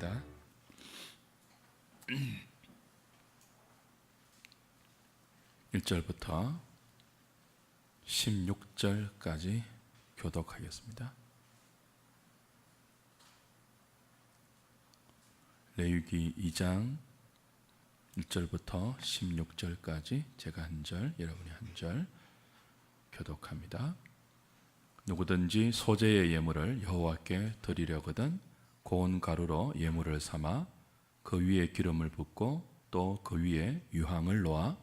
하겠습니다. 1절부터 16절까지 교독하겠습니다. 레위기 2장 1절부터 16절까지 제가 한 절, 여러분이 한 절 교독합니다. 누구든지 소재의 예물을 여호와께 드리려거든 고운 가루로 예물을 삼아 그 위에 기름을 붓고 또 그 위에 유향을 놓아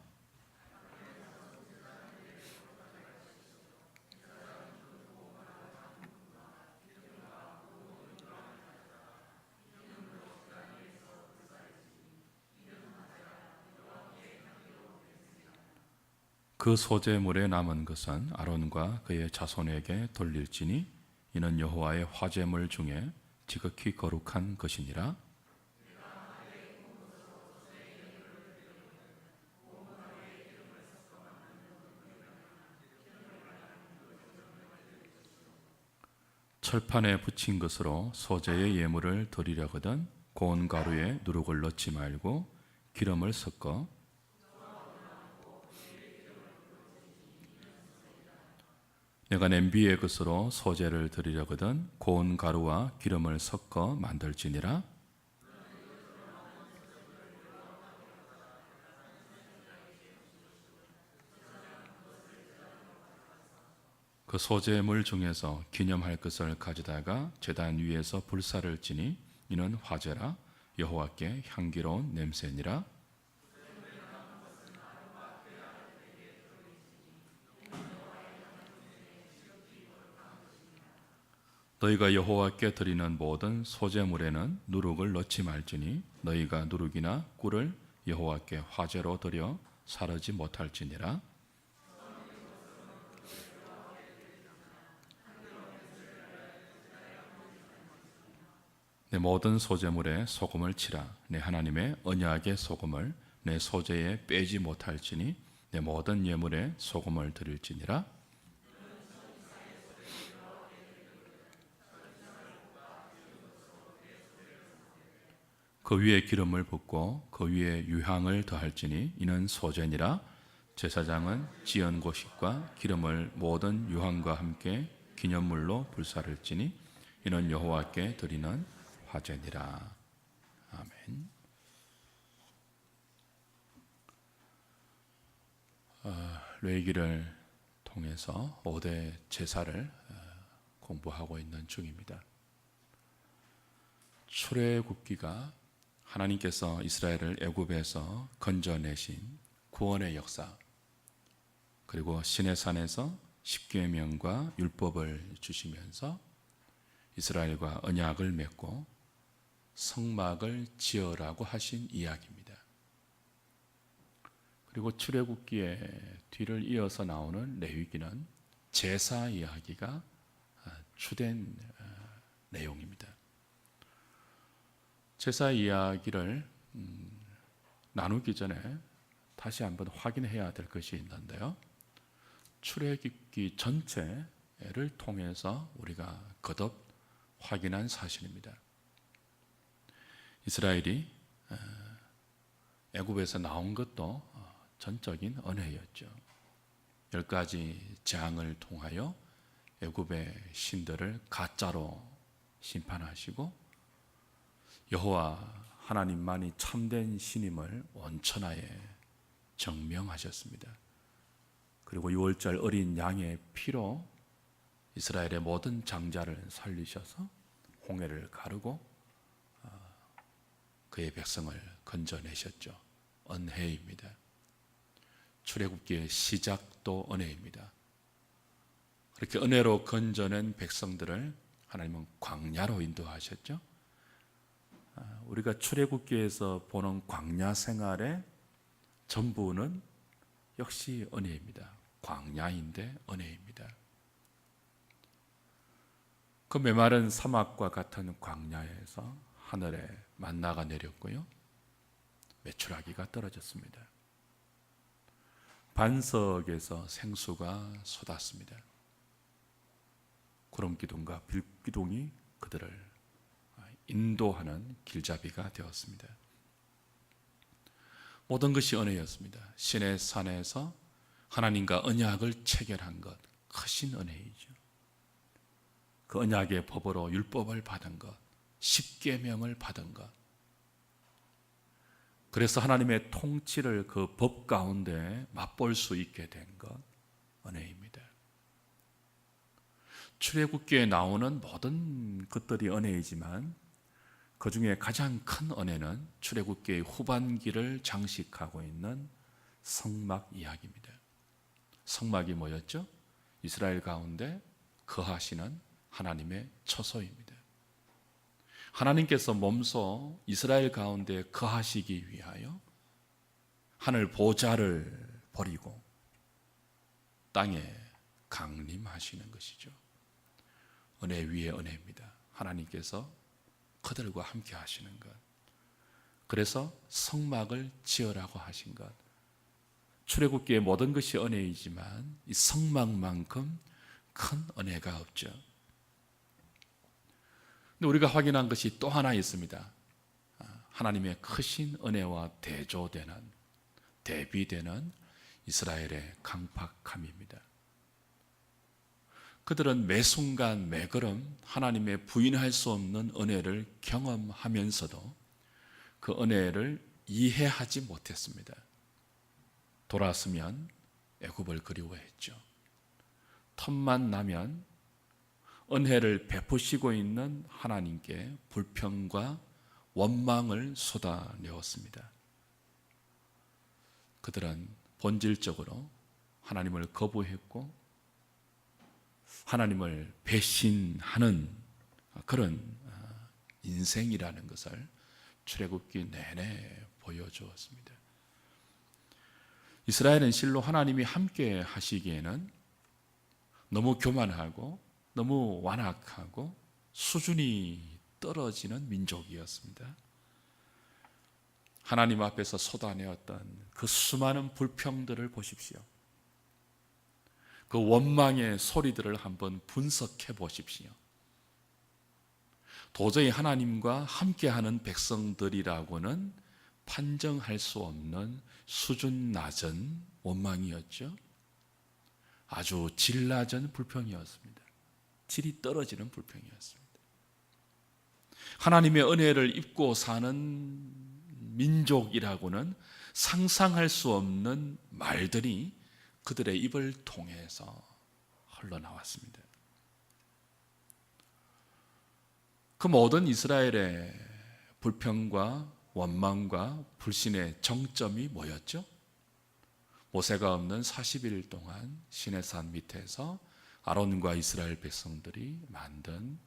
그 소재물에 남은 것은 아론과 그의 자손에게 돌릴지니 이는 여호와의 화제물 중에 지극히 거룩한 것이니라. 철판에 붙인 것으로 소재의 예물을 드리려거든 고운 가루에 누룩을 넣지 말고 기름을 섞어 내가 냄비의 것으로 소재를 드리려거든 고운 가루와 기름을 섞어 만들지니라. 그 소재물 중에서 기념할 것을 가져다가 제단 위에서 불사를 지니 이는 화제라 여호와께 향기로운 냄새니라. 너희가 여호와께 드리는 모든 소재물에는 누룩을 넣지 말지니 너희가 누룩이나 꿀을 여호와께 화제로 드려 사르지 못할지니라. 내 모든 소재물에 소금을 치라. 내 하나님의 언약의 소금을 내 소재에 빼지 못할지니 내 모든 예물에 소금을 드릴지니라. 그 위에 기름을 붓고 그 위에 유향을 더할지니 이는 소재니라. 제사장은 지은 고식과 기름을 모든 유향과 함께 기념물로 불사를 지니 이는 여호와께 드리는 화제니라. 아멘. 레위기를 통해서 5대 제사를 공부하고 있는 중입니다. 출애굽기가 하나님께서 이스라엘을 애굽에서 건져내신 구원의 역사, 그리고 시내산에서 십계명과 율법을 주시면서 이스라엘과 언약을 맺고 성막을 지으라고 하신 이야기입니다. 그리고 출애굽기의 뒤를 이어서 나오는 레위기는 제사 이야기가 주된 내용입니다. 제사 이야기를 나누기 전에 다시 한번 확인해야 될 것이 있는데요. 출애굽기 전체를 통해서 우리가 거듭 확인한 사실입니다. 이스라엘이 애굽에서 나온 것도 전적인 은혜였죠. 10가지 재앙을 통하여 애굽의 신들을 가짜로 심판하시고 여호와 하나님만이 참된 신임을 온천하에 증명하셨습니다. 그리고 6월절 어린 양의 피로 이스라엘의 모든 장자를 살리셔서 홍해를 가르고 그의 백성을 건져내셨죠. 은혜입니다. 출애굽기의 시작도 은혜입니다. 그렇게 은혜로 건져낸 백성들을 하나님은 광야로 인도하셨죠. 우리가 출애굽기에서 보는 광야 생활의 전부는 역시 은혜입니다. 광야인데 은혜입니다. 그 메마른 사막과 같은 광야에서 하늘에 만나가 내렸고요. 메추라기가 떨어졌습니다. 반석에서 생수가 쏟았습니다. 구름 기둥과 불 기둥이 그들을 인도하는 길잡이가 되었습니다. 모든 것이 은혜였습니다. 시내 산에서 하나님과 언약을 체결한 것, 크신 은혜이죠. 그 언약의 법으로 율법을 받은 것, 십계명을 받은 것, 그래서 하나님의 통치를 그 법 가운데 맛볼 수 있게 된 것, 은혜입니다. 출애굽기에 나오는 모든 것들이 은혜이지만 그 중에 가장 큰 은혜는 출애굽기의 후반기를 장식하고 있는 성막 이야기입니다. 성막이 뭐였죠? 이스라엘 가운데 거하시는 하나님의 처소입니다. 하나님께서 몸소 이스라엘 가운데 거하시기 위하여 하늘 보좌를 버리고 땅에 강림하시는 것이죠. 은혜 위에 은혜입니다. 하나님께서 그들과 함께 하시는 것. 그래서 성막을 지으라고 하신 것. 출애굽기의 모든 것이 은혜이지만 이 성막만큼 큰 은혜가 없죠. 근데 우리가 확인한 것이 또 하나 있습니다. 하나님의 크신 은혜와 대조되는, 대비되는 이스라엘의 강팍함입니다. 그들은 매 순간 매 걸음 하나님의 부인할 수 없는 은혜를 경험하면서도 그 은혜를 이해하지 못했습니다. 돌아서면 애굽을 그리워했죠. 틈만 나면 은혜를 베푸시고 있는 하나님께 불평과 원망을 쏟아내었습니다. 그들은 본질적으로 하나님을 거부했고 하나님을 배신하는 그런 인생이라는 것을 출애굽기 내내 보여주었습니다. 이스라엘은 실로 하나님이 함께 하시기에는 너무 교만하고 너무 완악하고 수준이 떨어지는 민족이었습니다. 하나님 앞에서 쏟아내었던 그 수많은 불평들을 보십시오. 그 원망의 소리들을 한번 분석해 보십시오. 도저히 하나님과 함께하는 백성들이라고는 판정할 수 없는 수준 낮은 원망이었죠. 아주 질 낮은 불평이었습니다. 질이 떨어지는 불평이었습니다. 하나님의 은혜를 입고 사는 민족이라고는 상상할 수 없는 말들이 그들의 입을 통해서 흘러나왔습니다. 그 모든 이스라엘의 불평과 원망과 불신의 정점이 뭐였죠? 모세가 없는 40일 동안 시내산 밑에서 아론과 이스라엘 백성들이 만든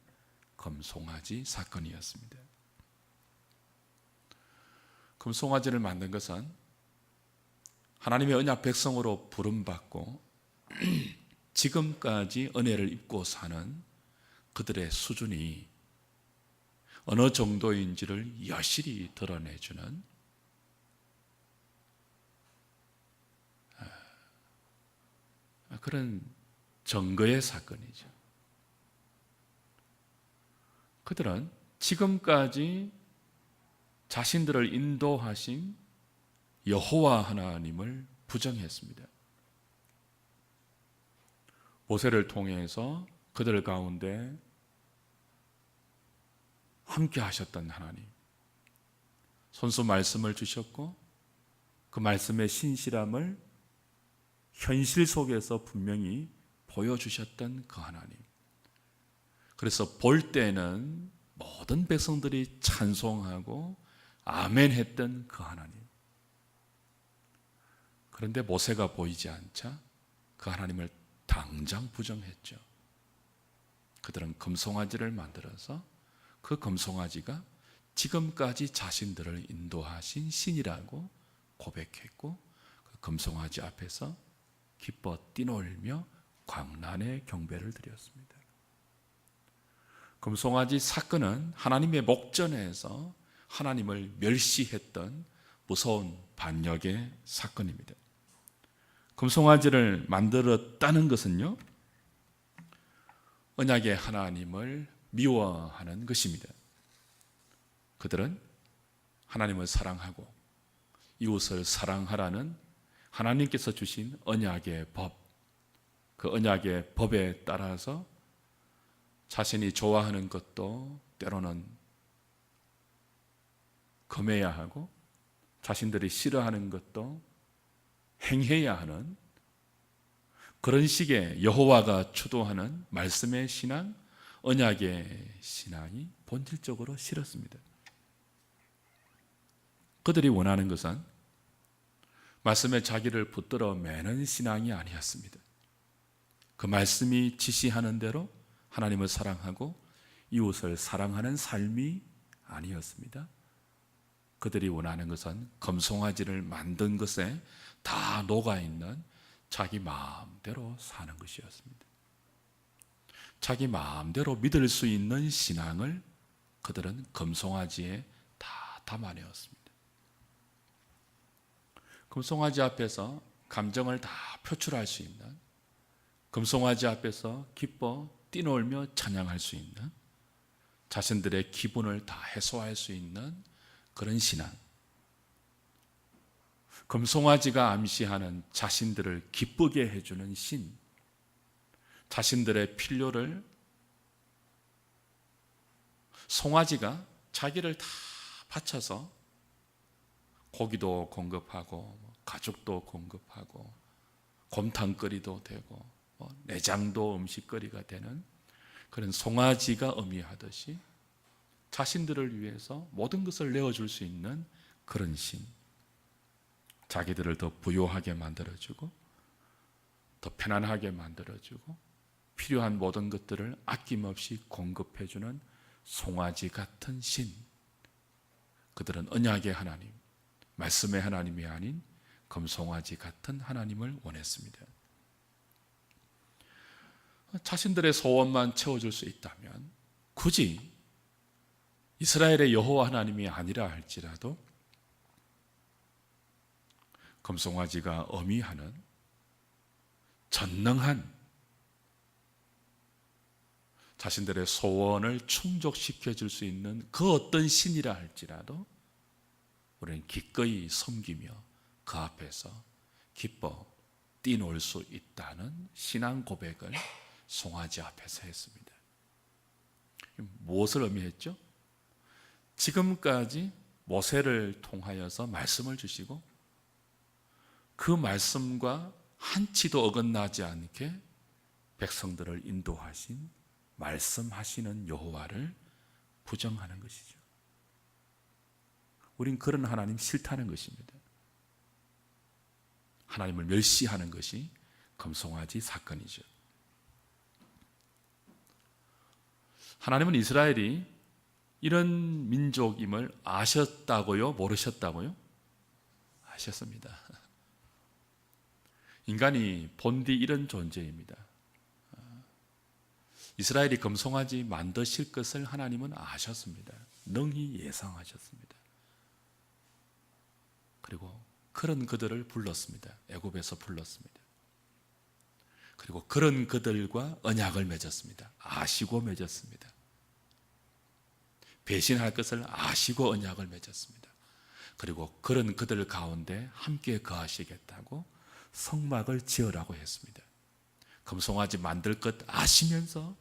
금송아지 사건이었습니다. 금송아지를 만든 것은 하나님의 언약 백성으로 부름받고 지금까지 은혜를 입고 사는 그들의 수준이 어느 정도인지를 여실히 드러내주는 그런 증거의 사건이죠. 그들은 지금까지 자신들을 인도하신 여호와 하나님을 부정했습니다. 모세를 통해서 그들 가운데 함께 하셨던 하나님, 손수 말씀을 주셨고 그 말씀의 신실함을 현실 속에서 분명히 보여주셨던 그 하나님. 그래서 볼 때는 모든 백성들이 찬송하고 아멘 했던 그 하나님. 그런데 모세가 보이지 않자 그 하나님을 당장 부정했죠. 그들은 금송아지를 만들어서 그 금송아지가 지금까지 자신들을 인도하신 신이라고 고백했고 그 금송아지 앞에서 기뻐 뛰놀며 광란의 경배를 드렸습니다. 금송아지 사건은 하나님의 목전에서 하나님을 멸시했던 무서운 반역의 사건입니다. 금송아지를 만들었다는 것은요, 언약의 하나님을 미워하는 것입니다. 그들은 하나님을 사랑하고 이웃을 사랑하라는 하나님께서 주신 언약의 법, 그 언약의 법에 따라서 자신이 좋아하는 것도 때로는 금해야 하고 자신들이 싫어하는 것도 행해야 하는 그런 식의 여호와가 주도하는 말씀의 신앙, 언약의 신앙이 본질적으로 싫었습니다. 그들이 원하는 것은 말씀에 자기를 붙들어 매는 신앙이 아니었습니다. 그 말씀이 지시하는 대로 하나님을 사랑하고 이웃을 사랑하는 삶이 아니었습니다. 그들이 원하는 것은 금송아지를 만든 것에 다 녹아있는 자기 마음대로 사는 것이었습니다. 자기 마음대로 믿을 수 있는 신앙을 그들은 금송아지에 다 담아내었습니다. 금송아지 앞에서 감정을 다 표출할 수 있는, 금송아지 앞에서 기뻐 뛰놀며 찬양할 수 있는, 자신들의 기분을 다 해소할 수 있는 그런 신앙. 금송아지가 암시하는 자신들을 기쁘게 해주는 신, 자신들의 필요를 송아지가 자기를 다 바쳐서 고기도 공급하고 가죽도 공급하고 곰탕거리도 되고 내장도 음식거리가 되는 그런 송아지가 의미하듯이 자신들을 위해서 모든 것을 내어줄 수 있는 그런 신, 자기들을 더 부유하게 만들어주고 더 편안하게 만들어주고 필요한 모든 것들을 아낌없이 공급해주는 송아지 같은 신, 그들은 언약의 하나님, 말씀의 하나님이 아닌 금송아지 같은 하나님을 원했습니다. 자신들의 소원만 채워줄 수 있다면 굳이 이스라엘의 여호와 하나님이 아니라 할지라도 금송아지가 의미하는 전능한 자신들의 소원을 충족시켜 줄 수 있는 그 어떤 신이라 할지라도 우리는 기꺼이 섬기며 그 앞에서 기뻐 뛰놀 수 있다는 신앙 고백을 송아지 앞에서 했습니다. 무엇을 의미했죠? 지금까지 모세를 통하여서 말씀을 주시고 그 말씀과 한치도 어긋나지 않게 백성들을 인도하신 말씀하시는 여호와를 부정하는 것이죠. 우린 그런 하나님 싫다는 것입니다. 하나님을 멸시하는 것이 금송아지 사건이죠. 하나님은 이스라엘이 이런 민족임을 아셨다고요? 모르셨다고요? 아셨습니다. 인간이 본디 이런 존재입니다. 이스라엘이 금송아지 만드실 것을 하나님은 아셨습니다. 능히 예상하셨습니다. 그리고 그런 그들을 불렀습니다. 애굽에서 불렀습니다. 그리고 그런 그들과 언약을 맺었습니다. 아시고 맺었습니다. 배신할 것을 아시고 언약을 맺었습니다. 그리고 그런 그들 가운데 함께 거하시겠다고 성막을 지으라고 했습니다. 금송아지 만들 것 아시면서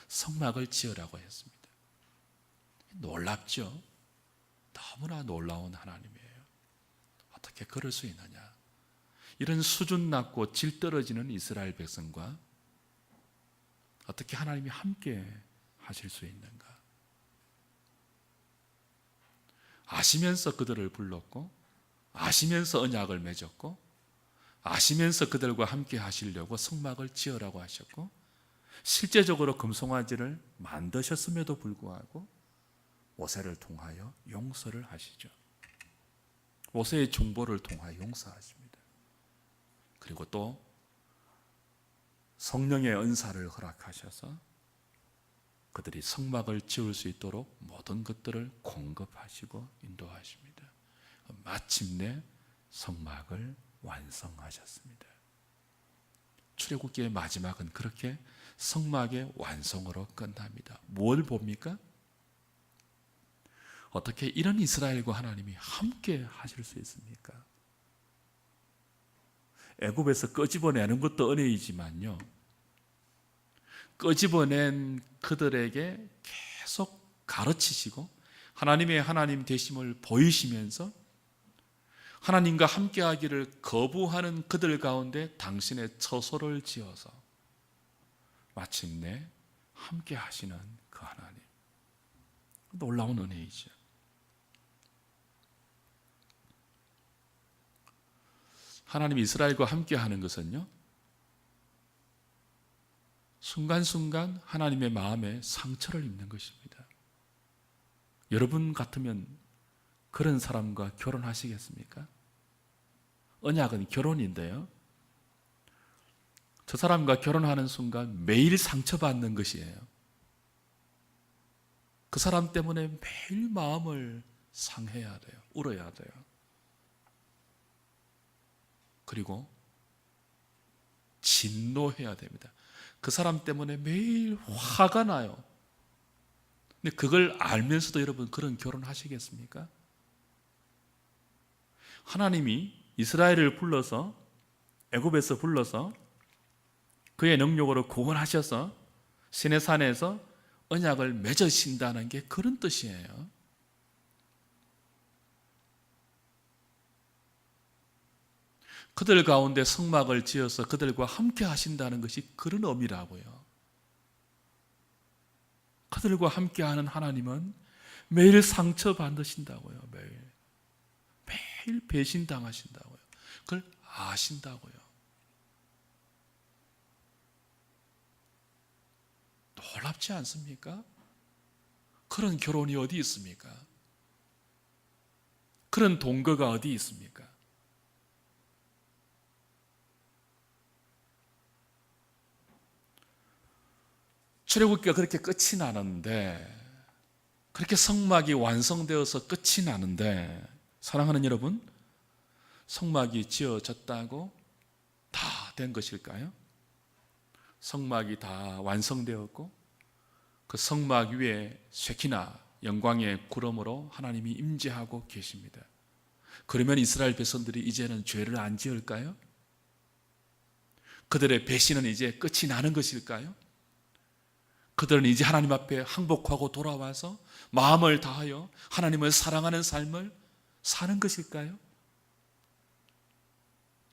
성막을 지으라고 했습니다. 놀랍죠? 너무나 놀라운 하나님이에요. 어떻게 그럴 수 있느냐? 이런 수준 낮고 질 떨어지는 이스라엘 백성과 어떻게 하나님이 함께 하실 수 있는가? 아시면서 그들을 불렀고 아시면서 언약을 맺었고 아시면서 그들과 함께 하시려고 성막을 지으라고 하셨고 실제적으로 금송아지를 만드셨음에도 불구하고 모세를 통하여 용서를 하시죠. 모세의 중보를 통하여 용서하십니다. 그리고 또 성령의 은사를 허락하셔서 그들이 성막을 지을 수 있도록 모든 것들을 공급하시고 인도하십니다. 마침내 성막을 완성하셨습니다. 출애굽기의 마지막은 그렇게 성막의 완성으로 끝납니다. 뭘 봅니까? 어떻게 이런 이스라엘과 하나님이 함께 하실 수 있습니까? 애굽에서 끄집어내는 것도 은혜이지만요, 끄집어낸 그들에게 계속 가르치시고 하나님의 하나님 되심을 보이시면서 하나님과 함께하기를 거부하는 그들 가운데 당신의 처소를 지어서 마침내 함께하시는 그 하나님, 놀라운 은혜이죠. 하나님 이스라엘과 함께하는 것은요, 순간순간 하나님의 마음에 상처를 입는 것입니다. 여러분 같으면 그런 사람과 결혼하시겠습니까? 언약은 결혼인데요, 저 사람과 결혼하는 순간 매일 상처받는 것이에요. 그 사람 때문에 매일 마음을 상해야 돼요. 울어야 돼요. 그리고 진노해야 됩니다. 그 사람 때문에 매일 화가 나요. 근데 그걸 알면서도 여러분 그런 결혼하시겠습니까? 하나님이 이스라엘을 불러서 애굽에서 불러서 그의 능력으로 구원하셔서 시내산에서 언약을 맺으신다는 게 그런 뜻이에요. 그들 가운데 성막을 지어서 그들과 함께 하신다는 것이 그런 의미라고요. 그들과 함께하는 하나님은 매일 상처받으신다고요. 매일 배신당하신다고요. 그걸 아신다고요. 놀랍지 않습니까? 그런 결혼이 어디 있습니까? 그런 동거가 어디 있습니까? 출애굽기가 그렇게 끝이 나는데, 그렇게 성막이 완성되어서 끝이 나는데, 사랑하는 여러분, 성막이 지어졌다고 다 된 것일까요? 성막이 다 완성되었고 그 성막 위에 쉐키나 영광의 구름으로 하나님이 임재하고 계십니다. 그러면 이스라엘 백성들이 이제는 죄를 안 지을까요? 그들의 배신은 이제 끝이 나는 것일까요? 그들은 이제 하나님 앞에 항복하고 돌아와서 마음을 다하여 하나님을 사랑하는 삶을 사는 것일까요?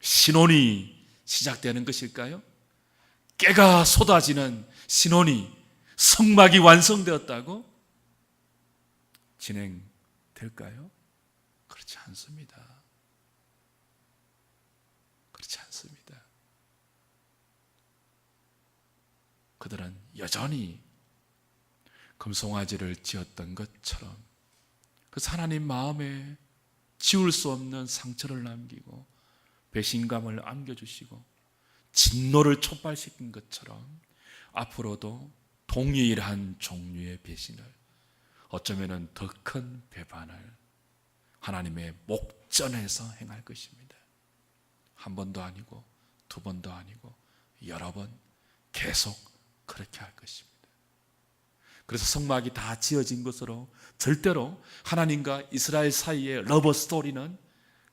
신혼이 시작되는 것일까요? 깨가 쏟아지는 신혼이, 성막이 완성되었다고 진행될까요? 그렇지 않습니다. 그렇지 않습니다. 그들은 여전히 금송아지를 지었던 것처럼 그래서 하나님 마음에 지울 수 없는 상처를 남기고 배신감을 안겨주시고 진노를 촉발시킨 것처럼 앞으로도 동일한 종류의 배신을, 어쩌면 더 큰 배반을 하나님의 목전에서 행할 것입니다. 한 번도 아니고 두 번도 아니고 여러 번 계속 그렇게 할 것입니다. 그래서 성막이 다 지어진 것으로 절대로 하나님과 이스라엘 사이의 러브 스토리는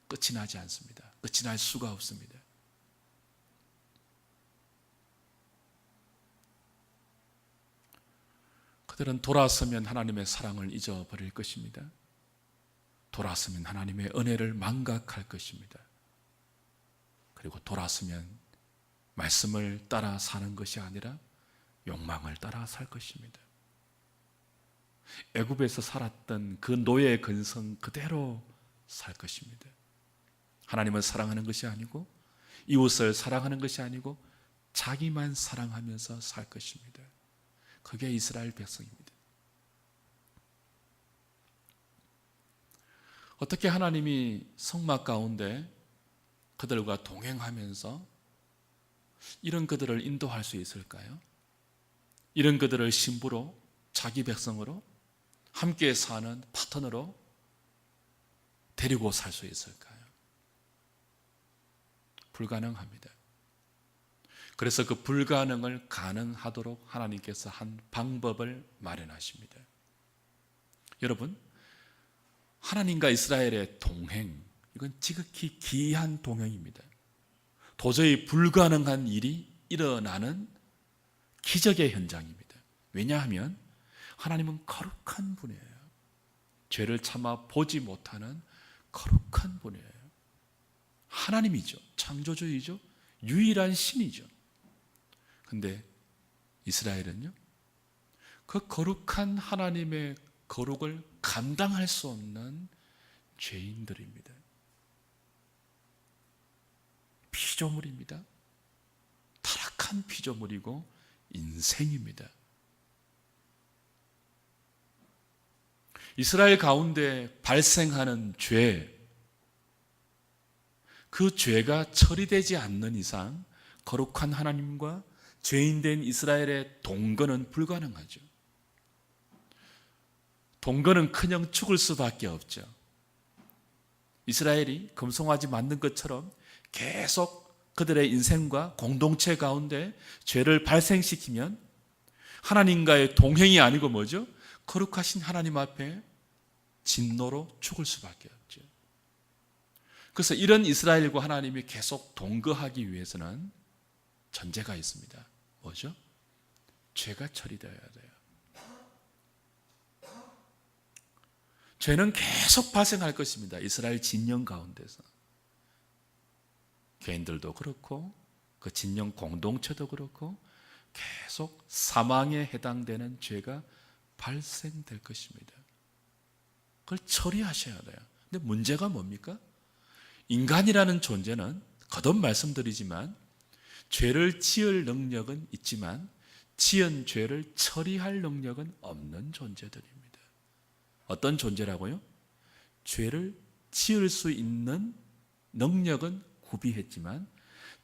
끝이 나지 않습니다. 끝이 날 수가 없습니다. 그들은 돌아서면 하나님의 사랑을 잊어버릴 것입니다. 돌아서면 하나님의 은혜를 망각할 것입니다. 그리고 돌아서면 말씀을 따라 사는 것이 아니라 욕망을 따라 살 것입니다. 애굽에서 살았던 그 노예의 근성 그대로 살 것입니다. 하나님을 사랑하는 것이 아니고 이웃을 사랑하는 것이 아니고 자기만 사랑하면서 살 것입니다. 그게 이스라엘 백성입니다. 어떻게 하나님이 성막 가운데 그들과 동행하면서 이런 그들을 인도할 수 있을까요? 이런 그들을 신부로, 자기 백성으로, 함께 사는 파트너로 데리고 살 수 있을까요? 불가능합니다. 그래서 그 불가능을 가능하도록 하나님께서 한 방법을 마련하십니다. 여러분, 하나님과 이스라엘의 동행, 이건 지극히 기이한 동행입니다. 도저히 불가능한 일이 일어나는 기적의 현장입니다. 왜냐하면 하나님은 거룩한 분이에요. 죄를 참아 보지 못하는 거룩한 분이에요. 하나님이죠. 창조주이죠. 유일한 신이죠. 근데 이스라엘은요, 그 거룩한 하나님의 거룩을 감당할 수 없는 죄인들입니다. 피조물입니다. 타락한 피조물이고 인생입니다. 이스라엘 가운데 발생하는 죄, 그 죄가 처리되지 않는 이상 거룩한 하나님과 죄인된 이스라엘의 동거는 불가능하죠. 동거는 그냥 죽을 수밖에 없죠. 이스라엘이 금송아지 만든 것처럼 계속 그들의 인생과 공동체 가운데 죄를 발생시키면 하나님과의 동행이 아니고 뭐죠? 거룩하신 하나님 앞에 진노로 죽을 수밖에 없죠. 그래서 이런 이스라엘과 하나님이 계속 동거하기 위해서는 전제가 있습니다. 뭐죠? 죄가 처리되어야 돼요. 죄는 계속 발생할 것입니다. 이스라엘 진영 가운데서. 개인들도 그렇고 그 진영 공동체도 그렇고 계속 사망에 해당되는 죄가 발생될 것입니다. 그걸 처리하셔야 돼요. 근데 문제가 뭡니까? 인간이라는 존재는 거듭 말씀드리지만 죄를 지을 능력은 있지만 지은 죄를 처리할 능력은 없는 존재들입니다. 어떤 존재라고요? 죄를 지을 수 있는 능력은 구비했지만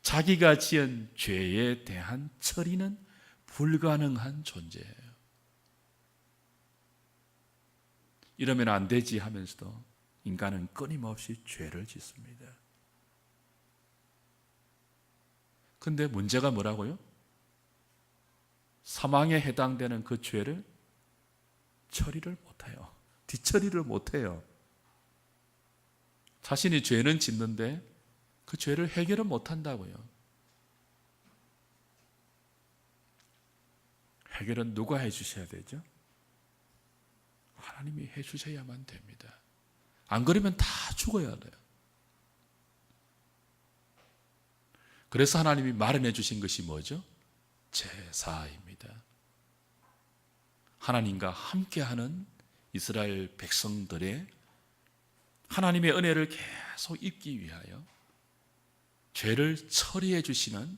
자기가 지은 죄에 대한 처리는 불가능한 존재예요. 이러면 안 되지 하면서도 인간은 끊임없이 죄를 짓습니다. 근데 문제가 뭐라고요? 사망에 해당되는 그 죄를 처리를 못해요. 뒤처리를 못해요. 자신이 죄는 짓는데 그 죄를 해결을 못한다고요. 해결은 누가 해주셔야 되죠? 하나님이 해주셔야만 됩니다. 안 그러면 다 죽어야 돼요. 그래서 하나님이 마련해 주신 것이 뭐죠? 제사입니다. 하나님과 함께하는 이스라엘 백성들의 하나님의 은혜를 계속 입기 위하여 죄를 처리해 주시는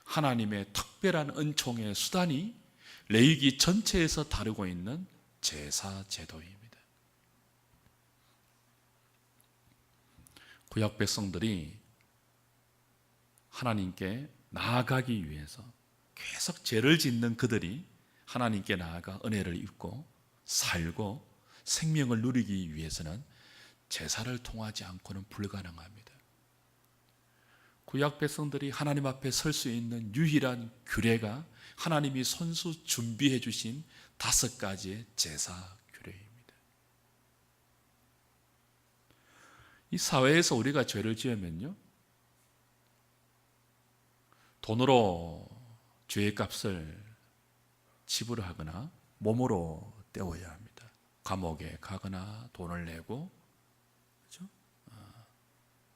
하나님의 특별한 은총의 수단이 레위기 전체에서 다루고 있는 제사 제도입니다. 구약 백성들이 하나님께 나아가기 위해서 계속 죄를 짓는 그들이 하나님께 나아가 은혜를 입고 살고 생명을 누리기 위해서는 제사를 통하지 않고는 불가능합니다. 구약 백성들이 하나님 앞에 설 수 있는 유일한 규례가 하나님이 손수 준비해 주신 5가지의 제사 규례입니다. 이 사회에서 우리가 죄를 지으면요, 돈으로 죄의 값을 지불하거나 몸으로 때워야 합니다. 감옥에 가거나 돈을 내고, 그렇죠?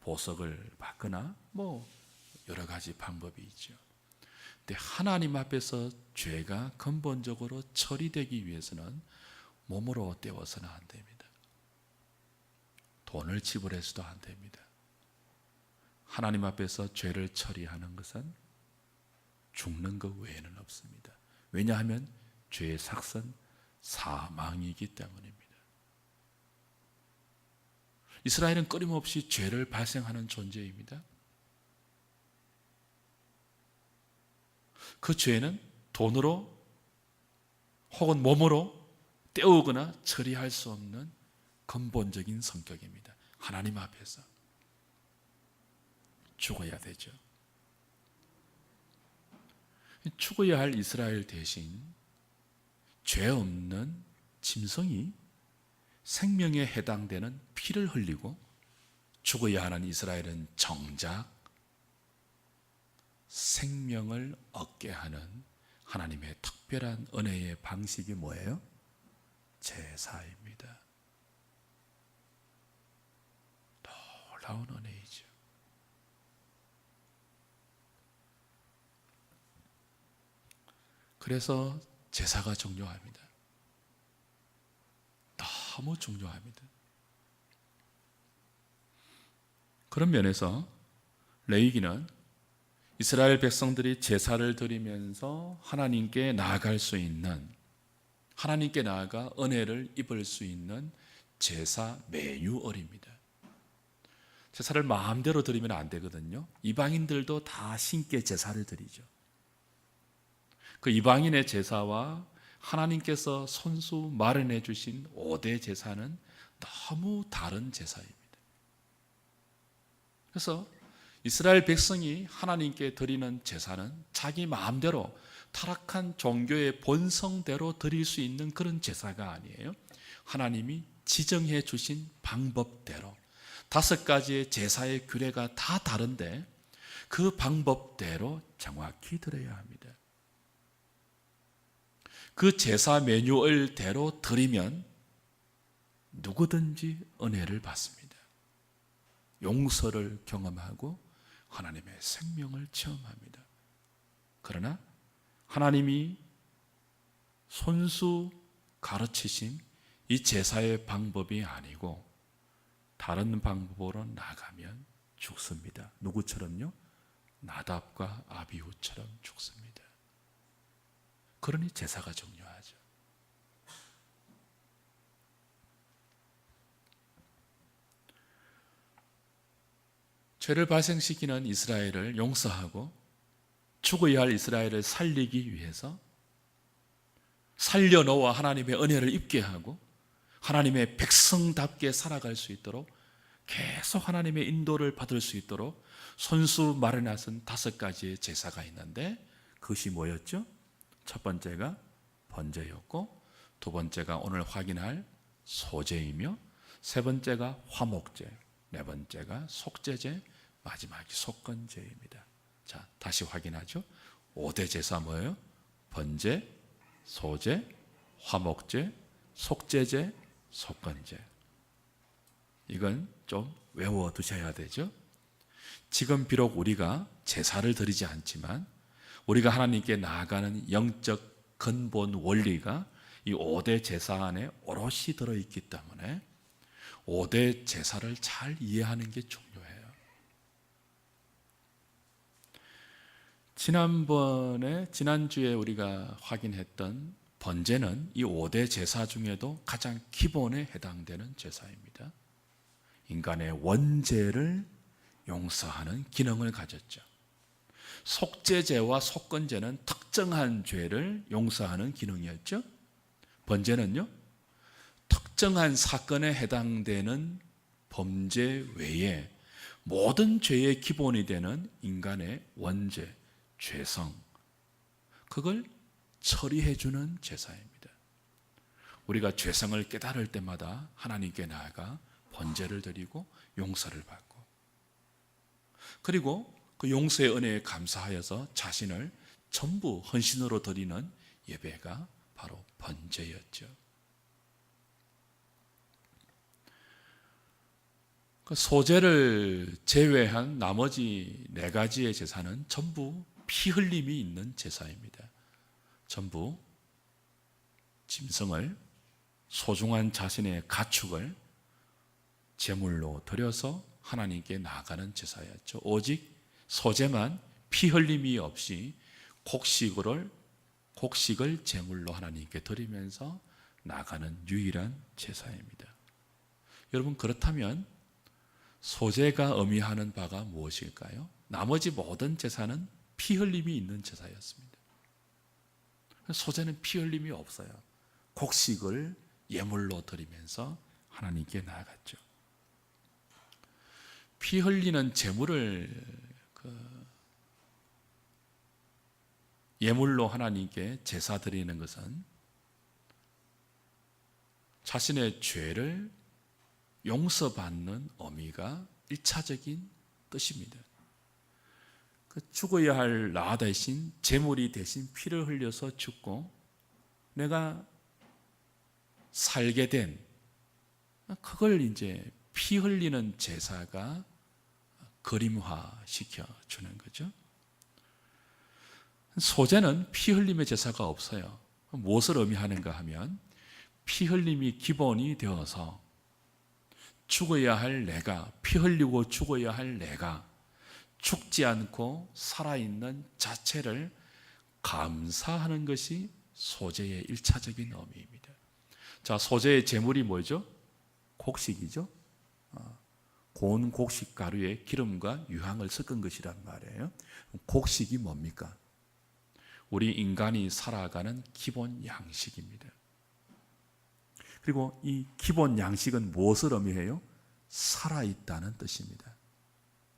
보석을 받거나 뭐 여러 가지 방법이 있죠. 근데 하나님 앞에서 죄가 근본적으로 처리되기 위해서는 몸으로 때워서는 안 됩니다. 돈을 지불해서도 안 됩니다. 하나님 앞에서 죄를 처리하는 것은 죽는 것 외에는 없습니다. 왜냐하면 죄의 삭은 사망이기 때문입니다. 이스라엘은 끊임없이 죄를 발생하는 존재입니다. 그 죄는 돈으로 혹은 몸으로 때우거나 처리할 수 없는 근본적인 성격입니다. 하나님 앞에서 죽어야 되죠. 죽어야 할 이스라엘 대신 죄 없는 짐승이 생명에 해당되는 피를 흘리고 죽어야 하는 이스라엘은 정작 생명을 얻게 하는 하나님의 특별한 은혜의 방식이 뭐예요? 제사입니다. 놀라운 은혜이죠. 그래서 제사가 중요합니다. 너무 중요합니다. 그런 면에서 레위기는 이스라엘 백성들이 제사를 드리면서 하나님께 나아갈 수 있는, 하나님께 나아가 은혜를 입을 수 있는 제사 매뉴얼입니다. 제사를 마음대로 드리면 안 되거든요. 이방인들도 다 신께 제사를 드리죠. 그 이방인의 제사와 하나님께서 손수 마련해 주신 5대 제사는 너무 다른 제사입니다. 그래서 이스라엘 백성이 하나님께 드리는 제사는 자기 마음대로 타락한 종교의 본성대로 드릴 수 있는 그런 제사가 아니에요. 하나님이 지정해 주신 방법대로 5가지의 제사의 규례가 다 다른데 그 방법대로 정확히 드려야 합니다. 그 제사 매뉴얼대로 드리면 누구든지 은혜를 받습니다. 용서를 경험하고 하나님의 생명을 체험합니다. 그러나 하나님이 손수 가르치신 이 제사의 방법이 아니고 다른 방법으로 나가면 죽습니다. 누구처럼요? 나답과 아비후처럼 죽습니다. 그러니 제사가 중요하죠. 죄를 발생시키는 이스라엘을 용서하고 죽어야 할 이스라엘을 살리기 위해서 살려놓아 하나님의 은혜를 입게 하고 하나님의 백성답게 살아갈 수 있도록 계속 하나님의 인도를 받을 수 있도록 손수 마련하신 5가지의 제사가 있는데 그것이 뭐였죠? 첫 번째가 번제였고, 두 번째가 오늘 확인할 소제이며, 세 번째가 화목제, 네 번째가 속제제, 마지막이 속건제입니다. 자, 다시 확인하죠. 5대 제사 뭐예요? 번제, 소제, 화목제, 속제제, 속건제. 이건 좀 외워두셔야 되죠. 지금 비록 우리가 제사를 드리지 않지만 우리가 하나님께 나아가는 영적 근본 원리가 이 5대 제사 안에 오롯이 들어있기 때문에 5대 제사를 잘 이해하는 게 중요해요. 지난주에 우리가 확인했던 번제는 이 5대 제사 중에도 가장 기본에 해당되는 제사입니다. 인간의 원죄를 용서하는 기능을 가졌죠. 속죄제와 속건제는 특정한 죄를 용서하는 기능이었죠. 번제는요, 특정한 사건에 해당되는 범죄 외에 모든 죄의 기본이 되는 인간의 원죄, 죄성, 그걸 처리해주는 제사입니다. 우리가 죄성을 깨달을 때마다 하나님께 나아가 번제를 드리고 용서를 받고, 그리고 그 용서의 은혜에 감사하여서 자신을 전부 헌신으로 드리는 예배가 바로 번제였죠. 그 소제를 제외한 나머지 4가지의 제사는 전부 피 흘림이 있는 제사입니다. 전부 짐승을, 소중한 자신의 가축을 제물로 드려서 하나님께 나아가는 제사였죠. 오직 소제만 피 흘림이 없이 곡식을 제물로 하나님께 드리면서 나가는 유일한 제사입니다. 여러분, 그렇다면 소제가 의미하는 바가 무엇일까요? 나머지 모든 제사는 피 흘림이 있는 제사였습니다. 소제는 피 흘림이 없어요. 곡식을 예물로 드리면서 하나님께 나아갔죠. 피 흘리는 제물을 예물로 하나님께 제사 드리는 것은 자신의 죄를 용서받는 의미가 1차적인 뜻입니다. 죽어야 할 나 대신 제물이 대신 피를 흘려서 죽고 내가 살게 된 그걸 이제 피 흘리는 제사가 그림화시켜 주는 거죠. 소제는 피 흘림의 제사가 없어요. 무엇을 의미하는가 하면 피 흘림이 기본이 되어서 죽어야 할 내가, 피 흘리고 죽어야 할 내가 죽지 않고 살아있는 자체를 감사하는 것이 소제의 1차적인 의미입니다. 자, 소제의 제물이 뭐죠? 곡식이죠. 고운 곡식 가루에 기름과 유향을 섞은 것이란 말이에요. 곡식이 뭡니까? 우리 인간이 살아가는 기본 양식입니다. 그리고 이 기본 양식은 무엇을 의미해요? 살아있다는 뜻입니다.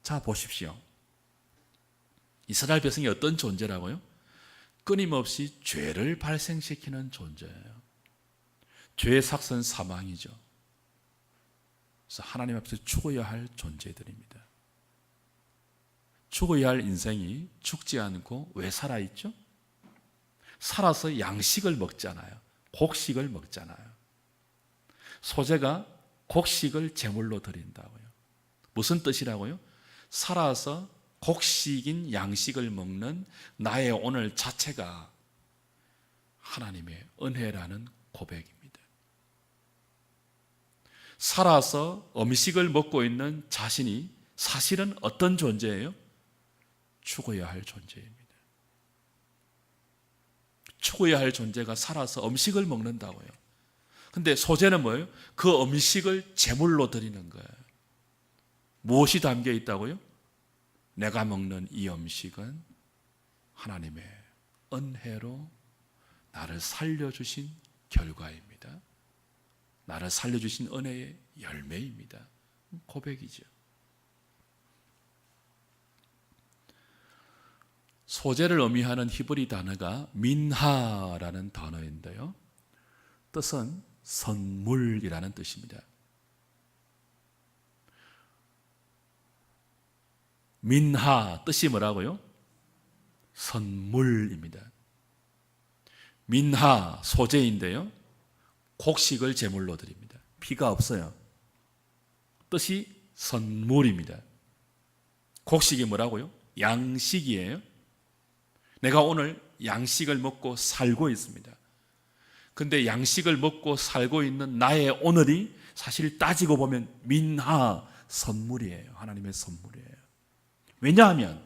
자, 보십시오. 이스라엘 백성이 어떤 존재라고요? 끊임없이 죄를 발생시키는 존재예요. 죄의 삭은 사망이죠. 그래서 하나님 앞에서 죽어야 할 존재들입니다. 죽어야 할 인생이 죽지 않고 왜 살아있죠? 살아서 양식을 먹잖아요. 곡식을 먹잖아요. 소제가 곡식을 제물로 드린다고요. 무슨 뜻이라고요? 살아서 곡식인 양식을 먹는 나의 오늘 자체가 하나님의 은혜라는 고백입니다. 살아서 음식을 먹고 있는 자신이 사실은 어떤 존재예요? 죽어야 할 존재입니다. 죽어야 할 존재가 살아서 음식을 먹는다고요. 근데 소제는 뭐예요? 그 음식을 제물로 드리는 거예요. 무엇이 담겨 있다고요? 내가 먹는 이 음식은 하나님의 은혜로 나를 살려주신 결과입니다. 나를 살려주신 은혜의 열매입니다. 고백이죠. 소제를 의미하는 히브리 단어가 민하라는 단어인데요. 뜻은 선물이라는 뜻입니다. 민하 뜻이 뭐라고요? 선물입니다. 민하 소제인데요. 곡식을 제물로 드립니다. 피가 없어요. 뜻이 선물입니다. 곡식이 뭐라고요? 양식이에요. 내가 오늘 양식을 먹고 살고 있습니다. 근데 양식을 먹고 살고 있는 나의 오늘이 사실 따지고 보면 민하 선물이에요. 하나님의 선물이에요. 왜냐하면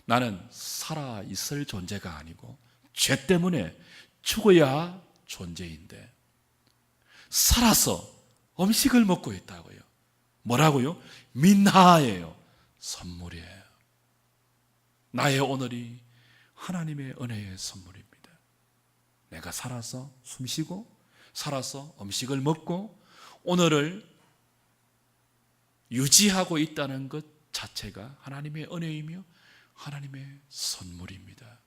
나는 살아있을 존재가 아니고 죄 때문에 죽어야 할 존재인데 살아서 음식을 먹고 있다고요. 뭐라고요? 민하예요. 선물이에요. 나의 오늘이 하나님의 은혜의 선물입니다. 내가 살아서 숨쉬고 살아서 음식을 먹고 오늘을 유지하고 있다는 것 자체가 하나님의 은혜이며 하나님의 선물입니다.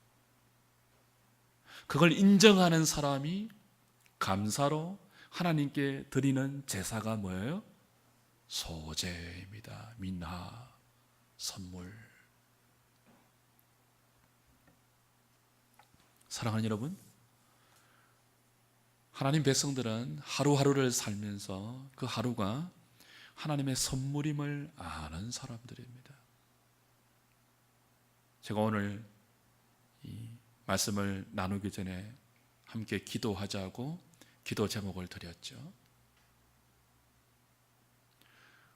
그걸 인정하는 사람이 감사로 하나님께 드리는 제사가 뭐예요? 소제입니다. 민하, 선물. 사랑하는 여러분, 하나님 백성들은 하루하루를 살면서 그 하루가 하나님의 선물임을 아는 사람들입니다. 제가 오늘 이 말씀을 나누기 전에 함께 기도하자고 기도 제목을 드렸죠.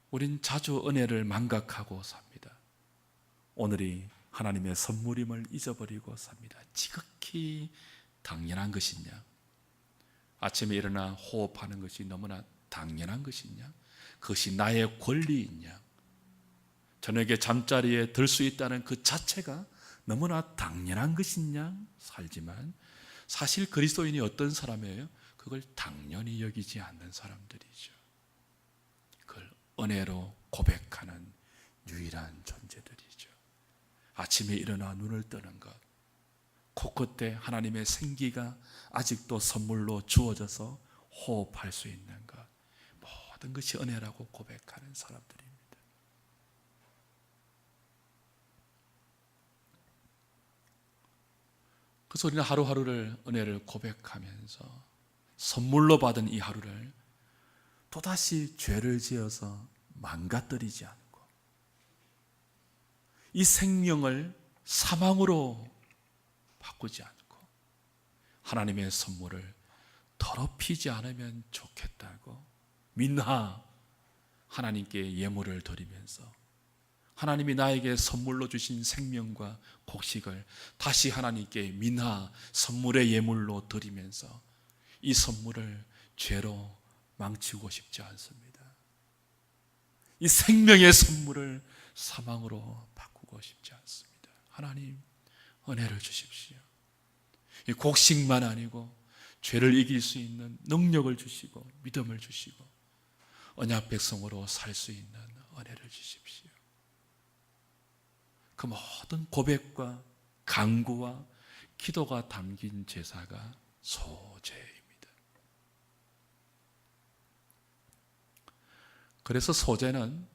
우린 자주 은혜를 망각하고 삽니다. 오늘이 하나님의 선물임을 잊어버리고 삽니다. 지극히 당연한 것이냐? 아침에 일어나 호흡하는 것이 너무나 당연한 것이냐? 그것이 나의 권리이냐? 저녁에 잠자리에 들 수 있다는 그 자체가 너무나 당연한 것이냐? 살지만 사실 그리스도인이 어떤 사람이에요? 그걸 당연히 여기지 않는 사람들이죠. 그걸 은혜로 고백하는 유일한 존재들이죠. 아침에 일어나 눈을 뜨는 것, 코끝에 하나님의 생기가 아직도 선물로 주어져서 호흡할 수 있는 것, 모든 것이 은혜라고 고백하는 사람들입니다. 그래서 우리는 하루하루를 은혜를 고백하면서 선물로 받은 이 하루를 또다시 죄를 지어서 망가뜨리지 않고 이 생명을 사망으로 바꾸지 않고 하나님의 선물을 더럽히지 않으면 좋겠다고 민하 하나님께 예물을 드리면서 하나님이 나에게 선물로 주신 생명과 곡식을 다시 하나님께 민하 선물의 예물로 드리면서 이 선물을 죄로 망치고 싶지 않습니다. 이 생명의 선물을 사망으로 바꾸고 싶지 않습니다. 하나님 은혜를 주십시오. 이 곡식만 아니고 죄를 이길 수 있는 능력을 주시고 믿음을 주시고 언약 백성으로 살 수 있는 은혜를 주십시오. 그 모든 고백과 간구와 기도가 담긴 제사가 소제입니다. 그래서 소제는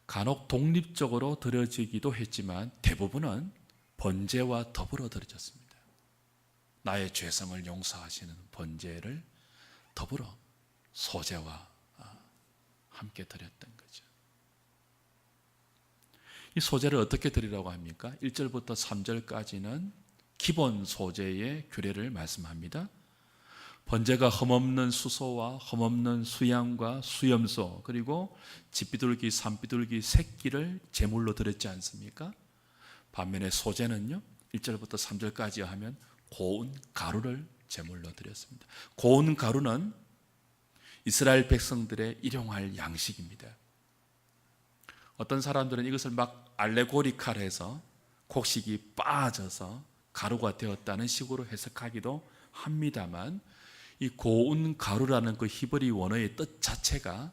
간혹 독립적으로 드려지기도 했지만 대부분은 번제와 더불어 드려졌습니다. 나의 죄성을 용서하시는 번제를 더불어 소제와 함께 드렸던 거죠. 이 소제를 어떻게 드리라고 합니까? 1절부터 3절까지는 기본 소제의 규례를 말씀합니다. 번제가 흠없는 수소와 흠없는 수양과 수염소 그리고 집비둘기, 산비둘기 새끼를 제물로 드렸지 않습니까? 반면에 소제는요 1절부터 3절까지 하면 고운 가루를 제물로 드렸습니다. 고운 가루는 이스라엘 백성들의 일용할 양식입니다. 어떤 사람들은 이것을 막 알레고리칼해서 곡식이 빠져서 가루가 되었다는 식으로 해석하기도 합니다만 이 고운 가루라는 그 히브리 원어의 뜻 자체가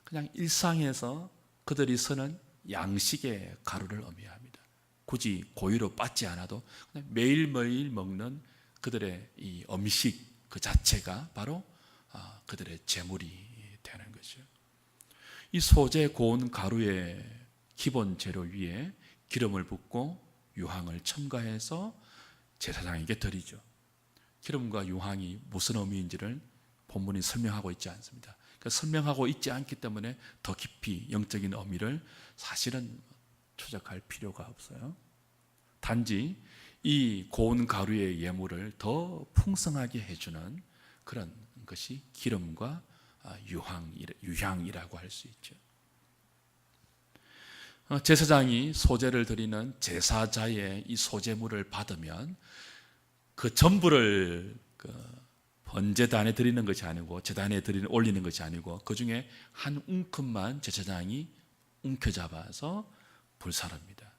그냥 일상에서 그들이 쓰는 양식의 가루를 의미합니다. 굳이 고유로 빻지 않아도 그냥 매일매일 먹는 그들의 이 음식 그 자체가 바로 그들의 제물이 되는 거죠. 이 소제 고운 가루의 기본 재료 위에 기름을 붓고 유향을 첨가해서 제사장에게 드리죠. 기름과 유향이 무슨 의미인지를 본문이 설명하고 있지 않습니다. 그러니까 설명하고 있지 않기 때문에 더 깊이 영적인 의미를 사실은 추적할 필요가 없어요. 단지 이 고운 가루의 예물을 더 풍성하게 해주는 그런 것이 기름과 유향이라고 할 수 있죠. 제사장이 소제를 드리는 제사자의 이 소제물을 받으면 그 전부를 번제단에 드리는 것이 아니고 제단에 올리는 것이 아니고 그 중에 한 움큼만 제사장이 움켜잡아서 불사릅니다.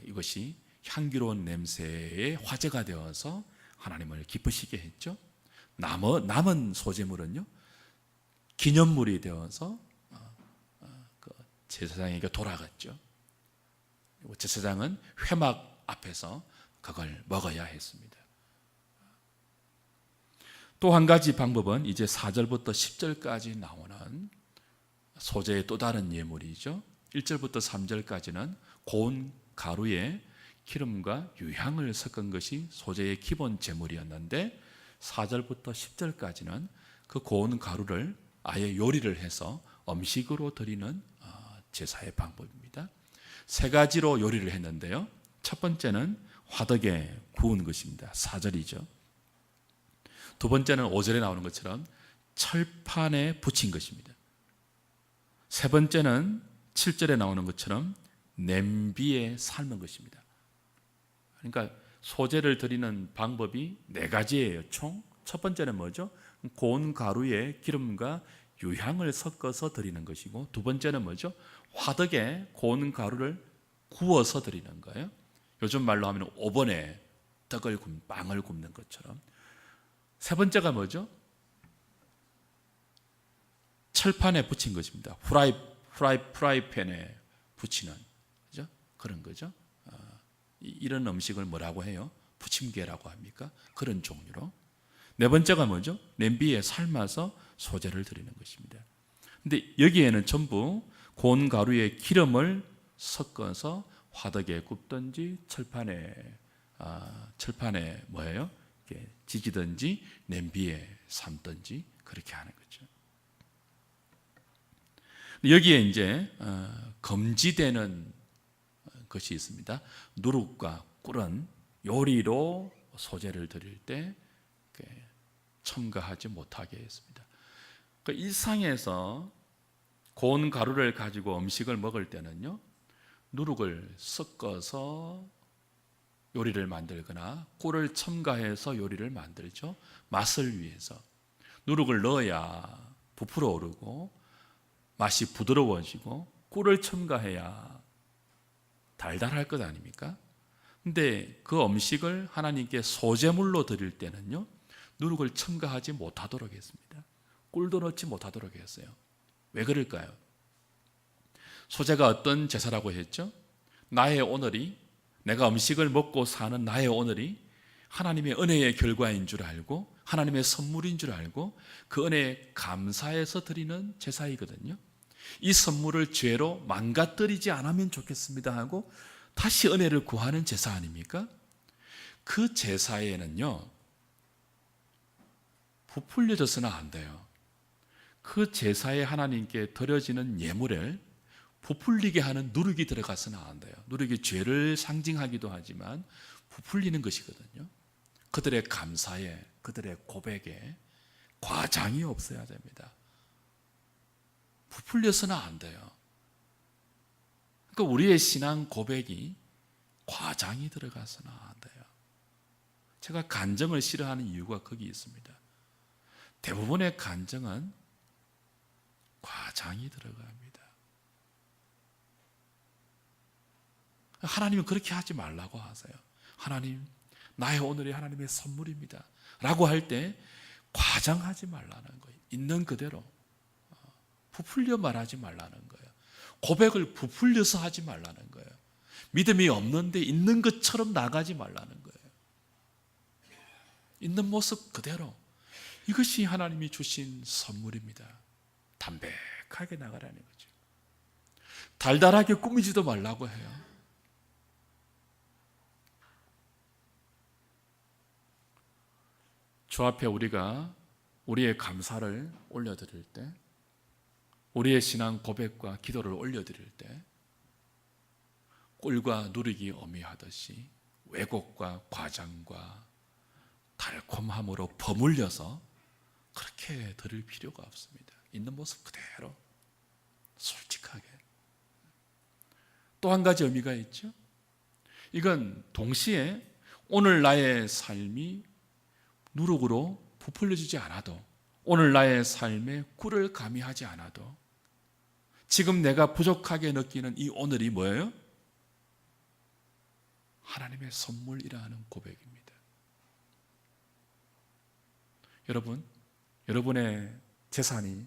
이것이 향기로운 냄새의 화제가 되어서 하나님을 기쁘시게 했죠. 남은 소제물은요 기념물이 되어서 제사장에게 돌아갔죠. 제사장은 회막 앞에서 그걸 먹어야 했습니다. 또 한 가지 방법은 이제 4절부터 10절까지 나오는 소제의 또 다른 예물이죠. 1절부터 3절까지는 고운 가루에 기름과 유향을 섞은 것이 소제의 기본 제물이었는데 4절부터 10절까지는 그 고운 가루를 아예 요리를 해서 음식으로 드리는 제사의 방법입니다. 세 가지로 요리를 했는데요. 첫 번째는 화덕에 구운 것입니다. 4절이죠. 두 번째는 5절에 나오는 것처럼 철판에 붙인 것입니다. 세 번째는 7절에 나오는 것처럼 냄비에 삶은 것입니다. 그러니까 소제를 드리는 방법이 네 가지예요. 총 첫 번째는 뭐죠? 고운 가루에 기름과 유향을 섞어서 드리는 것이고 두 번째는 뭐죠? 화덕에 고운 가루를 구워서 드리는 거예요. 요즘 말로 하면 오븐에 빵을 굽는 것처럼. 세 번째가 뭐죠? 철판에 붙인 것입니다. 프라이팬에 붙이는 그죠? 그런 거죠. 이런 음식을 뭐라고 해요? 부침개라고 합니까? 그런 종류로. 네 번째가 뭐죠? 냄비에 삶아서 소재를 드리는 것입니다. 근데 여기에는 전부 고운 가루에 기름을 섞어서 화덕에 굽든지 철판에 뭐예요? 이렇게 지지든지 냄비에 삶든지 그렇게 하는 거죠. 여기에 이제 금지되는 것이 있습니다. 누룩과 꿀은 요리로 소재를 드릴 때 첨가하지 못하게 했습니다. 일상에서 고운 가루를 가지고 음식을 먹을 때는요, 누룩을 섞어서 요리를 만들거나 꿀을 첨가해서 요리를 만들죠. 맛을 위해서. 누룩을 넣어야 부풀어 오르고 맛이 부드러워지고 꿀을 첨가해야 달달할 것 아닙니까? 근데 그 음식을 하나님께 소제물로 드릴 때는요, 누룩을 첨가하지 못하도록 했습니다. 꿀도 넣지 못하도록 했어요. 왜 그럴까요? 소재가 어떤 제사라고 했죠? 나의 오늘이, 내가 음식을 먹고 사는 나의 오늘이 하나님의 은혜의 결과인 줄 알고 하나님의 선물인 줄 알고 그 은혜에 감사해서 드리는 제사이거든요. 이 선물을 죄로 망가뜨리지 않으면 좋겠습니다 하고 다시 은혜를 구하는 제사 아닙니까? 그 제사에는요, 부풀려져서는 안 돼요. 그 제사에 하나님께 드려지는 예물을 부풀리게 하는 누룩이 들어가서는 안 돼요. 누룩이 죄를 상징하기도 하지만 부풀리는 것이거든요. 그들의 감사에, 그들의 고백에 과장이 없어야 됩니다. 부풀려서는 안 돼요. 그러니까 우리의 신앙 고백이 과장이 들어가서는 안 돼요. 제가 간증을 싫어하는 이유가 거기 있습니다. 대부분의 간증은 과장이 들어갑니다. 하나님은 그렇게 하지 말라고 하세요. 하나님, 나의 오늘이 하나님의 선물입니다 라고 할 때 과장하지 말라는 거예요. 있는 그대로 부풀려 말하지 말라는 거예요. 고백을 부풀려서 하지 말라는 거예요. 믿음이 없는데 있는 것처럼 나가지 말라는 거예요. 있는 모습 그대로. 이것이 하나님이 주신 선물입니다. 담백하게 나가라는 거죠. 달달하게 꾸미지도 말라고 해요. 주 앞에 우리가 우리의 감사를 올려드릴 때, 우리의 신앙 고백과 기도를 올려드릴 때 꿀과 누룩이 어미하듯이 왜곡과 과장과 달콤함으로 버물려서 그렇게 드릴 필요가 없습니다. 있는 모습 그대로 솔직하게. 또 한 가지 의미가 있죠. 이건 동시에 오늘 나의 삶이 누룩으로 부풀려지지 않아도, 오늘 나의 삶에 꿀을 가미하지 않아도 지금 내가 부족하게 느끼는 이 오늘이 뭐예요? 하나님의 선물이라는 고백입니다. 여러분, 여러분의 재산이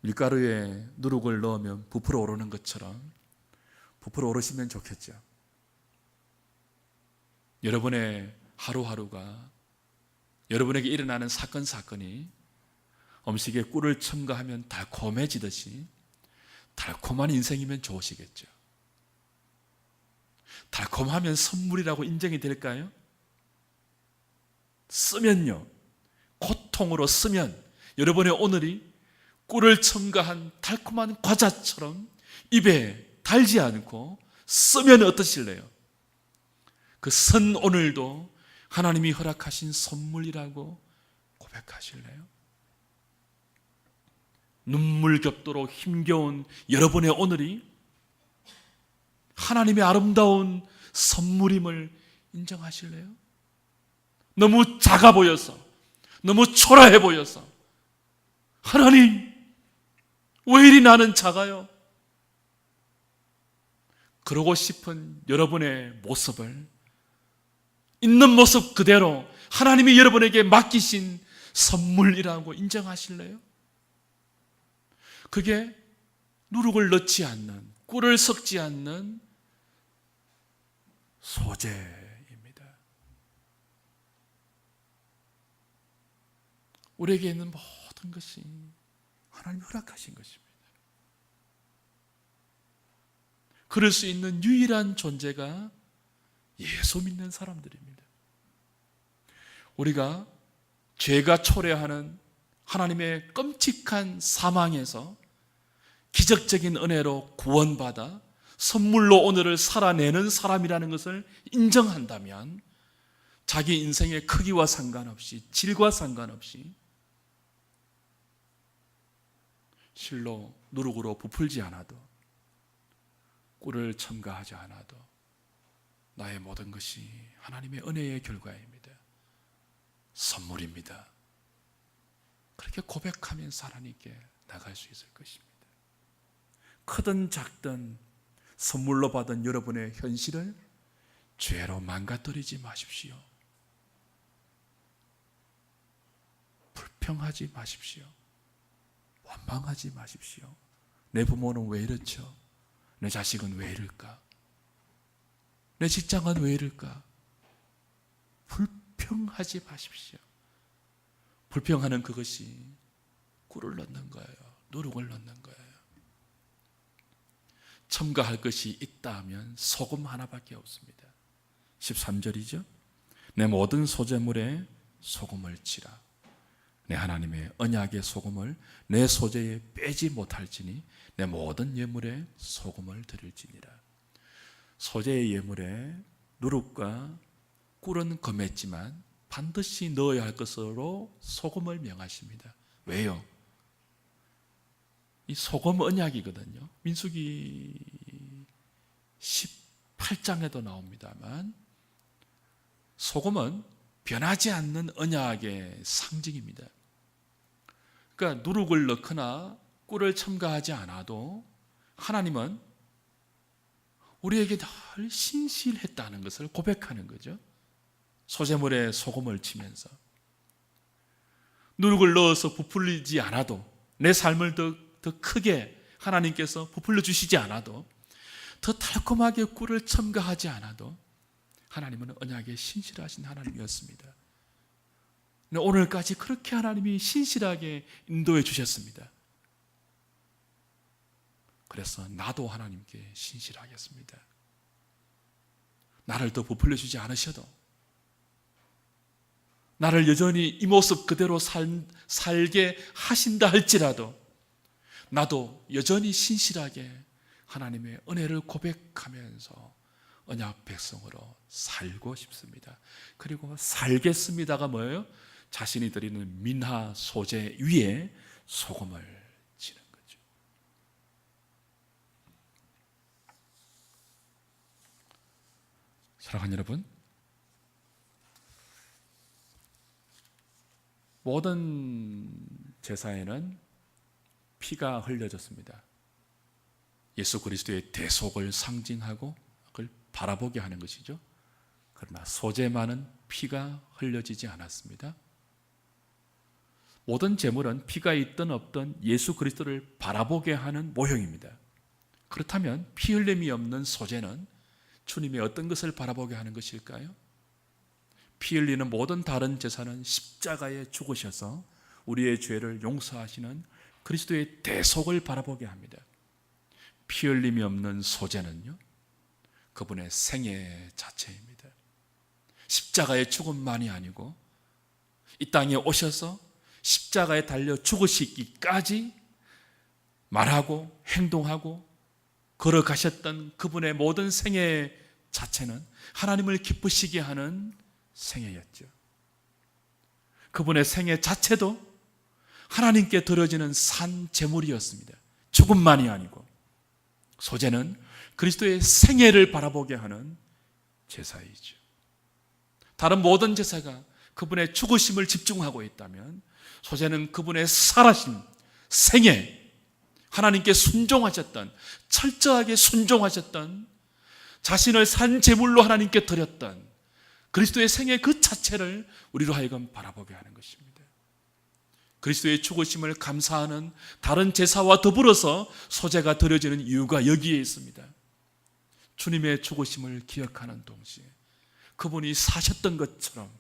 밀가루에 누룩을 넣으면 부풀어 오르는 것처럼 부풀어 오르시면 좋겠죠. 여러분의 하루하루가, 여러분에게 일어나는 사건이 음식에 꿀을 첨가하면 달콤해지듯이 달콤한 인생이면 좋으시겠죠. 달콤하면 선물이라고 인정이 될까요? 쓰면요, 고통으로 쓰면 여러분의 오늘이 꿀을 첨가한 달콤한 과자처럼 입에 달지 않고 쓰면 어떠실래요? 그 선 오늘도 하나님이 허락하신 선물이라고 고백하실래요? 눈물겹도록 힘겨운 여러분의 오늘이 하나님의 아름다운 선물임을 인정하실래요? 너무 작아 보여서, 너무 초라해 보여서 하나님, 왜 이리 나는 작아요? 그러고 싶은 여러분의 모습을 있는 모습 그대로 하나님이 여러분에게 맡기신 선물이라고 인정하실래요? 그게 누룩을 넣지 않는, 꿀을 섞지 않는 소재입니다. 우리에게 있는 모든 것이 하나님이 허락하신 것입니다. 그럴 수 있는 유일한 존재가 예수 믿는 사람들입니다. 우리가 죄가 초래하는 하나님의 끔찍한 사망에서 기적적인 은혜로 구원받아 선물로 오늘을 살아내는 사람이라는 것을 인정한다면 자기 인생의 크기와 상관없이, 질과 상관없이 실로 누룩으로 부풀지 않아도, 꿀을 첨가하지 않아도 나의 모든 것이 하나님의 은혜의 결과입니다. 선물입니다. 그렇게 고백하면서 하나님께 나갈 수 있을 것입니다. 크든 작든 선물로 받은 여러분의 현실을 죄로 망가뜨리지 마십시오. 불평하지 마십시오. 원망하지 마십시오. 내 부모는 왜 이렇죠? 내 자식은 왜 이럴까? 내 직장은 왜 이럴까? 불평하지 마십시오. 불평하는 그것이 꿀을 넣는 거예요. 누룩을 넣는 거예요. 첨가할 것이 있다 하면 소금 하나밖에 없습니다. 13절이죠. 내 모든 소재물에 소금을 치라. 내 하나님의 언약의 소금을 내 소재에 빼지 못할지니 내 모든 예물에 소금을 드릴지니라. 소재의 예물에 누룩과 꿀은 검했지만 반드시 넣어야 할 것으로 소금을 명하십니다. 왜요? 이 소금 언약이거든요. 민수기 18장에도 나옵니다만 소금은 변하지 않는 언약의 상징입니다. 그러니까 누룩을 넣거나 꿀을 첨가하지 않아도 하나님은 우리에게 늘 신실했다는 것을 고백하는 거죠. 소재물에 소금을 치면서 누룩을 넣어서 부풀리지 않아도, 내 삶을 더 크게 하나님께서 부풀려 주시지 않아도, 더 달콤하게 꿀을 첨가하지 않아도 하나님은 언약에 신실하신 하나님이었습니다. 오늘까지 그렇게 하나님이 신실하게 인도해 주셨습니다. 그래서 나도 하나님께 신실하겠습니다. 나를 더 부풀려 주지 않으셔도, 나를 여전히 이 모습 그대로 살게 하신다 할지라도 나도 여전히 신실하게 하나님의 은혜를 고백하면서 언약 백성으로 살고 싶습니다. 그리고 살겠습니다가 뭐예요? 자신이 드리는 민하 소재 위에 소금을 치는 거죠. 사랑하는 여러분, 모든 제사에는 피가 흘려졌습니다. 예수 그리스도의 대속을 상징하고 그걸 바라보게 하는 것이죠. 그러나 소재만은 피가 흘려지지 않았습니다. 모든 제물은 피가 있든 없든 예수 그리스도를 바라보게 하는 모형입니다. 그렇다면 피 흘림이 없는 소재는 주님의 어떤 것을 바라보게 하는 것일까요? 피 흘리는 모든 다른 제사는 십자가에 죽으셔서 우리의 죄를 용서하시는 그리스도의 대속을 바라보게 합니다. 피 흘림이 없는 소재는요, 그분의 생애 자체입니다. 십자가의 죽음만이 아니고 이 땅에 오셔서 십자가에 달려 죽으시기까지 말하고 행동하고 걸어가셨던 그분의 모든 생애 자체는 하나님을 기쁘시게 하는 생애였죠. 그분의 생애 자체도 하나님께 드려지는 산 제물이었습니다. 죽음만이 아니고 소재는 그리스도의 생애를 바라보게 하는 제사이죠. 다른 모든 제사가 그분의 죽으심을 집중하고 있다면 소재는 그분의 살아심, 생애, 하나님께 순종하셨던, 철저하게 순종하셨던, 자신을 산 제물로 하나님께 드렸던 그리스도의 생애 그 자체를 우리로 하여금 바라보게 하는 것입니다. 그리스도의 죽으심을 감사하는 다른 제사와 더불어서 소재가 드려지는 이유가 여기에 있습니다. 주님의 죽으심을 기억하는 동시에 그분이 사셨던 것처럼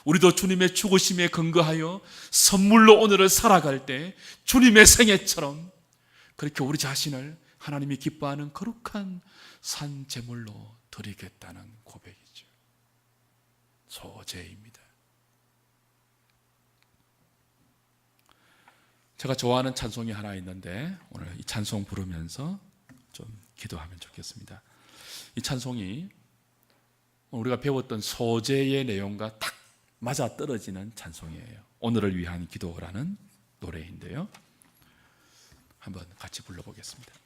우리도 주님의 죽으심에 근거하여 선물로 오늘을 살아갈 때 주님의 생애처럼 그렇게 우리 자신을 하나님이 기뻐하는 거룩한 산 제물로 드리겠다는 고백이죠. 소제입니다. 제가 좋아하는 찬송이 하나 있는데 오늘 이 찬송 부르면서 좀 기도하면 좋겠습니다. 이 찬송이 우리가 배웠던 소제의 내용과 딱 맞아떨어지는 찬송이에요. 오늘을 위한 기도라는 노래인데요. 한번 같이 불러보겠습니다.